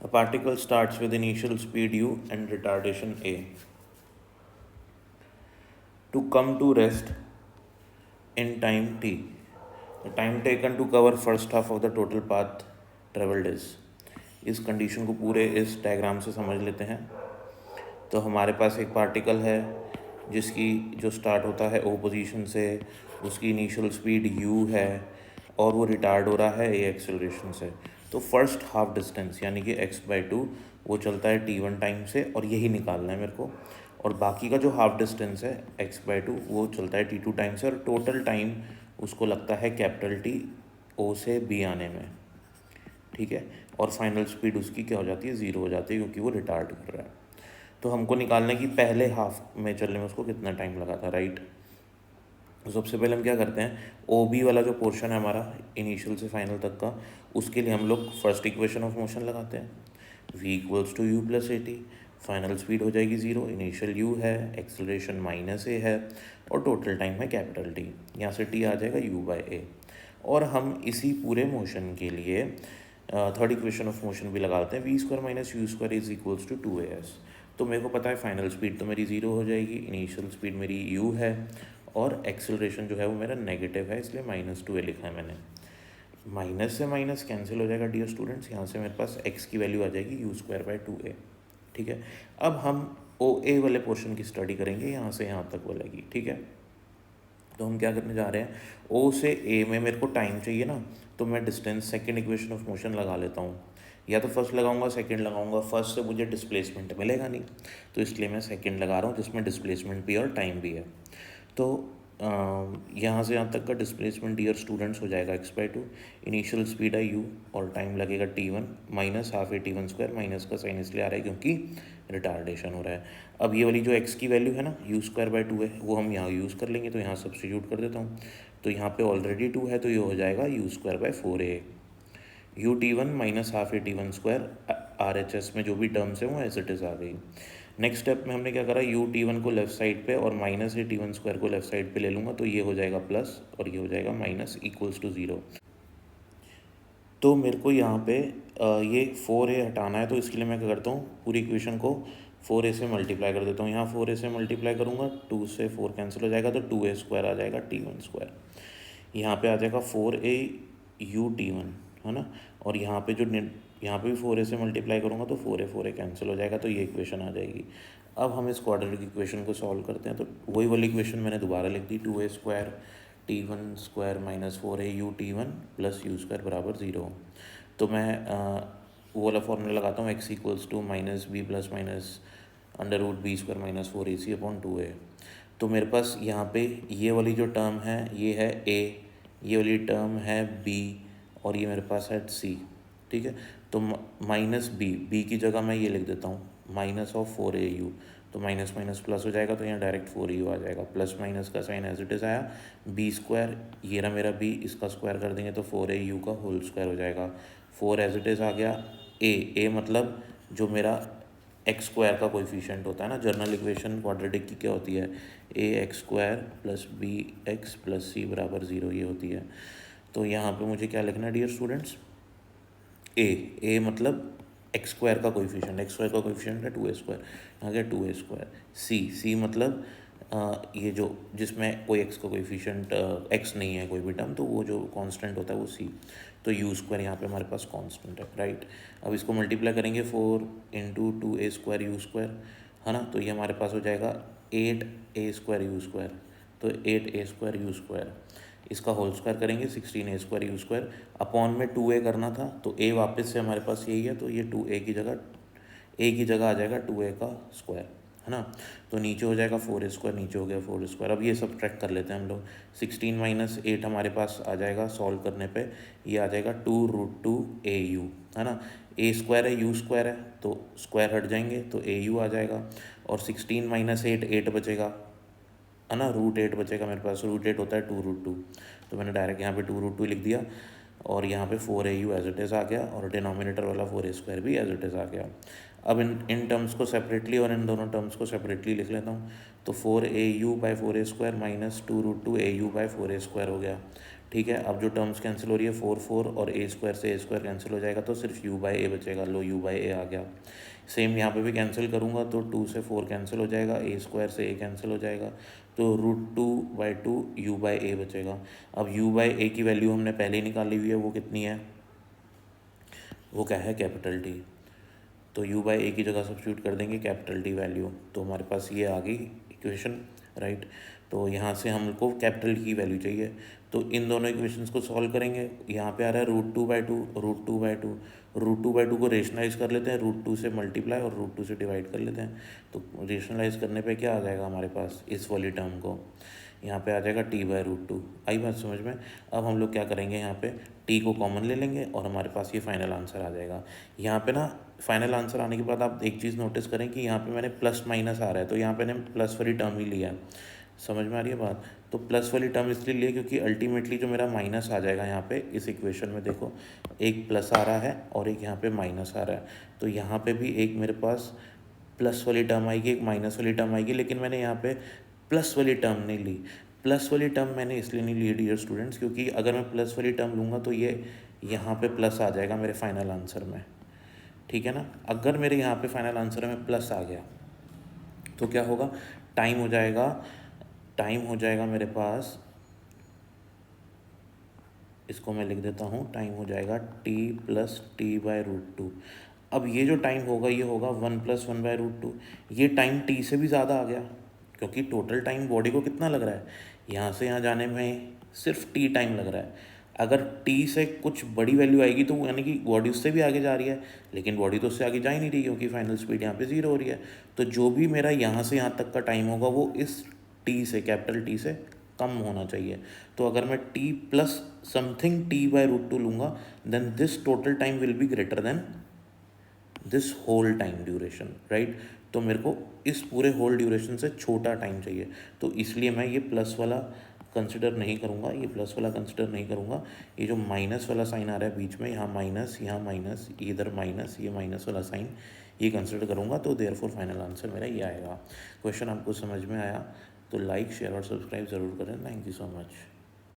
A particle starts with initial speed u and retardation a. To come to rest in time t, the time taken to cover first half of the total path traveled is. इस condition को पूरे इस diagram से समझ लेते हैं। तो हमारे पास एक पार्टिकल है जिसकी जो स्टार्ट होता है ओ पोजीशन से, उसकी इनिशियल स्पीड u है और वो रिटार्ड हो रहा है a एक्सेलरेशन से। तो फर्स्ट हाफ डिस्टेंस यानी कि x/2 वो चलता है t1 टाइम से और यही निकालना है मेरे को। और बाकी का जो हाफ डिस्टेंस है x/2 वो चलता है t2 टाइम से और टोटल टाइम उसको लगता है कैपिटल T O से B आने में, ठीक है। और फाइनल स्पीड उसकी क्या हो जाती है, 0 हो जाती है क्योंकि वो रिटार्ड कर रहा है। तो हमको निकालना है कि पहले हाफ में चलने में उसको कितना टाइम लगा था, राइट। तो सबसे पहले हम क्या करते हैं, ओ बी वाला जो पोर्शन है हमारा इनिशियल से फाइनल तक का, उसके लिए हम लोग फर्स्ट इक्वेशन ऑफ मोशन लगाते हैं, v equals to u plus a t. Final speed हो जाएगी 0, इनिशियल u है, एक्सेलरेशन माइनस ए है और टोटल टाइम है कैपिटल टी। यहाँ से t आ जाएगा u/a। और हम इसी पूरे मोशन के लिए थर्ड इक्वेशन ऑफ मोशन भी लगाते हैं, v² minus u square is equals to 2as। तो मेरे को पता है फाइनल स्पीड तो मेरी 0 हो जाएगी, इनिशियल स्पीड मेरी u है और एक्सेलरेशन जो है वो मेरा नेगेटिव है, इसलिए -2a लिखा है मैंने। माइनस से माइनस कैंसिल हो जाएगा डियर स्टूडेंट्स, यहाँ से मेरे पास x की वैल्यू आ जाएगी u²/2a, ठीक है। अब हम ओ ए वाले पोर्शन की स्टडी करेंगे, यहाँ से यहाँ तक वाले की, ठीक है। तो हम क्या करने जा रहे हैं, ओ से ए में मेरे को टाइम चाहिए ना, तो मैं distance second equation of motion लगा लेता हूँ। या तो फर्स्ट लगाऊंगा सेकंड लगाऊंगा, फर्स्ट से मुझे डिस्प्लेसमेंट मिलेगा नहीं, तो इसलिए मैं सेकंड लगा रहा हूँ जिसमें डिस्प्लेसमेंट भी और टाइम भी है। तो यहाँ से यहाँ तक का डिस्प्लेसमेंट डियर स्टूडेंट्स हो जाएगा x/2, इनिशियल स्पीड है u और टाइम लगेगा t1 माइनस हाफ ए t1², माइनस का साइन इसलिए आ रहा है क्योंकि रिटार्डेशन हो रहा है। अब ये वाली जो x की वैल्यू है ना u²/2 है, वो हम यहाँ यूज़ कर लेंगे, तो यहाँ सब्स्टिट्यूट कर देता हूँ। तो यहाँ पे ऑलरेडी 2 है तो ये हो जाएगा u²/4a। ut1 माइनस हाफ ए t1², RHS में जो भी टर्म्स है वो एज इट इज़ आ गई। नेक्स्ट स्टेप में हमने क्या करा, ut1 को लेफ्ट साइड पे और माइनस ए t1² को लेफ्ट साइड पे ले लूँगा, तो ये हो जाएगा प्लस और ये हो जाएगा माइनस इक्वल्स टू 0। तो मेरे को यहाँ पे ये 4a हटाना है, तो इसके लिए मैं क्या करता हूँ, पूरी इक्वेशन को 4a से मल्टीप्लाई कर देता हूँ। यहाँ 4a से मल्टीप्लाई करूँगा, 2 से 4 कैंसिल हो जाएगा, तो 2a² आ जाएगा t1²। यहाँ पे आ जाएगा 4a ut1, है ना। और यहाँ पे जो यहाँ पे भी 4a से मल्टीप्लाई करूँगा तो 4a कैंसिल हो जाएगा, तो ये इक्वेशन आ जाएगी। अब हम इस क्वाड्रेटिक इक्वेशन को सॉल्व करते हैं, तो वही वाली इक्वेशन मैंने दोबारा लिख दी, 2a² t1² minus 4a ut1 plus u² बराबर 0। तो मैं वो वाला फॉर्मूला लगाता हूँ, x equals to minus b plus minus √b² minus 4ac/2a। तो मेरे पास यहाँ पे ये वाली जो टर्म है ये है a, ये वाली टर्म है b और ये मेरे पास है c, ठीक है। तो माइनस b की जगह मैं ये लिख देता हूँ माइनस ऑफ 4au, तो माइनस माइनस प्लस हो जाएगा, तो यहाँ डायरेक्ट 4u आ जाएगा, प्लस माइनस का साइन एज इट इज़ आया, b², ये रहा मेरा b, इसका स्क्वायर कर देंगे तो 4au का होल स्क्वायर हो जाएगा, 4 एज इट इज़ आ गया। a मतलब जो मेरा x² का कोएफिशिएंट होता है ना, जर्नल इक्वेशन क्वाड्रेटिक की क्या होती है, ax² plus bx plus c बराबर 0 ये होती है। तो यहाँ पे मुझे क्या लिखना है डियर स्टूडेंट्स, a मतलब x² का कोएफिशिएंट, x² का कोएफिशिएंट है 2a², आ गया 2a²। c मतलब ये जो जिसमें कोई x का कोएफिशिएंट x नहीं है कोई भी टर्म, तो वो जो कांस्टेंट होता है वो c। तो u² यहाँ पे हमारे पास कांस्टेंट है, राइट। अब इसको मल्टीप्लाई करेंगे 4 इंटू 2a² u², है ना। तो ये हमारे पास हो जाएगा 8a² u², तो 8a² u², इसका होल स्क्वायर करेंगे 16a² u², अपॉन में 2a करना था तो a वापस से हमारे पास यही है, तो ये 2a की जगह आ जाएगा 2a का स्क्वायर, है ना। तो नीचे हो जाएगा 4a², नीचे हो गया 4a²। अब ये सब ट्रैक कर लेते हैं हम लोग, 16 माइनस 8 हमारे पास आ जाएगा सॉल्व करने पे, ये आ जाएगा 2√2au, है ना। a² है u² है तो स्क्वायर हट जाएंगे तो au आ जाएगा, और 16 माइनस 8 बचेगा, है ना, √8 बचेगा मेरे पास, √8 होता है 2√2, तो मैंने डायरेक्ट यहाँ पे 2√2 लिख दिया। और यहाँ पे 4AU एज इट इज़ आ गया और डिनोमिनेटर वाला 4A² भी एज इट इज़ आ गया। अब इन टर्म्स को सेपरेटली और इन दोनों टर्म्स को सेपरेटली लिख लेता हूँ। तो 4AU/4A² माइनस 2√2AU/4A² हो गया। ठीक है, अब जो टर्म्स कैंसिल हो रही है 4 और A² से A² कैंसिल हो जाएगा, तो सिर्फ U/A बचेगा। लो U/A आ गया। सेम यहाँ पे भी कैंसिल करूँगा तो 2 से 4 कैंसिल हो जाएगा, A² से A कैंसिल हो जाएगा, तो √2/2 U/A बचेगा। अब U/A की वैल्यू हमने पहले ही निकाली हुई है, वो कितनी है, वो क्या है, कैपिटल T। तो U/A की जगह सब्स्टिट्यूट कर देंगे कैपिटल T वैल्यू, तो हमारे पास ये आ गई इक्वेशन, राइट। तो यहाँ से हमको कैपिटल की वैल्यू चाहिए, तो इन दोनों इक्वेशंस को सॉल्व करेंगे। यहाँ पे आ रहा है √2/2, √2/2, √2/2 को रेशनलाइज कर लेते हैं, √2 से मल्टीप्लाई और √2 से डिवाइड कर लेते हैं। तो रेशनलाइज करने पे क्या आ जाएगा हमारे पास, इस वाली टर्म को यहाँ पे आ जाएगा T/√2। आई बात समझ में। अब हम लोग क्या करेंगे, यहाँ पे T को कॉमन ले लेंगे और हमारे पास ये फाइनल आंसर आ जाएगा। यहाँ पे ना फाइनल आंसर आने के बाद आप एक चीज़ नोटिस करें कि यहाँ पे मैंने प्लस माइनस आ रहा है, तो यहाँ पे मैंने प्लस वाली टर्म ही लिया है। समझ में आ रही है बात। तो प्लस वाली टर्म इसलिए लिए क्योंकि अल्टीमेटली जो मेरा माइनस आ जाएगा यहाँ पे इस इक्वेशन में, देखो एक प्लस आ रहा है और एक यहाँ पे माइनस आ रहा है, तो यहाँ पे भी एक मेरे पास प्लस वाली टर्म आएगी, एक माइनस वाली टर्म आएगी, लेकिन मैंने यहाँ पे प्लस वाली टर्म नहीं ली। प्लस वाली टर्म मैंने इसलिए नहीं ली डियर स्टूडेंट्स, क्योंकि अगर मैं प्लस वाली टर्म लूँगा तो ये यहाँ पे प्लस आ जाएगा मेरे फाइनल आंसर में, ठीक है ना। अगर मेरे यहाँ पे फाइनल आंसर में प्लस आ गया तो क्या होगा, टाइम हो जाएगा मेरे पास, इसको मैं लिख देता हूँ, टाइम हो जाएगा T + T/√2। अब ये जो टाइम होगा ये होगा 1 + 1/√2। ये टाइम T से भी ज़्यादा आ गया, क्योंकि टोटल टाइम बॉडी को कितना लग रहा है, यहाँ से यहाँ जाने में सिर्फ T टाइम लग रहा है। अगर T से कुछ बड़ी वैल्यू आएगी तो यानी कि बॉडी उससे भी आगे जा रही है, लेकिन बॉडी तो उससे आगे जा ही नहीं रही क्योंकि फाइनल स्पीड यहाँ पे 0 हो रही है। तो जो भी मेरा यहाँ से यहाँ तक का टाइम होगा वो इस T से, कैपिटल T से कम होना चाहिए। तो अगर मैं T + समथिंग T/√2 लूँगा, then this total time will be greater than this whole time duration, right. तो मेरे को इस पूरे होल ड्यूरेशन से छोटा टाइम चाहिए, तो इसलिए मैं ये प्लस वाला कंसिडर नहीं करूँगा, ये प्लस वाला कंसिडर नहीं करूँगा। ये जो माइनस वाला साइन आ रहा है बीच में, यहाँ माइनस, इधर माइनस, ये माइनस वाला साइन, ये कंसिडर करूँगा। तो देयरफॉर फाइनल आंसर मेरा ये आएगा। क्वेश्चन आपको समझ में आया तो लाइक, शेयर और सब्सक्राइब ज़रूर करें। Thank you so much.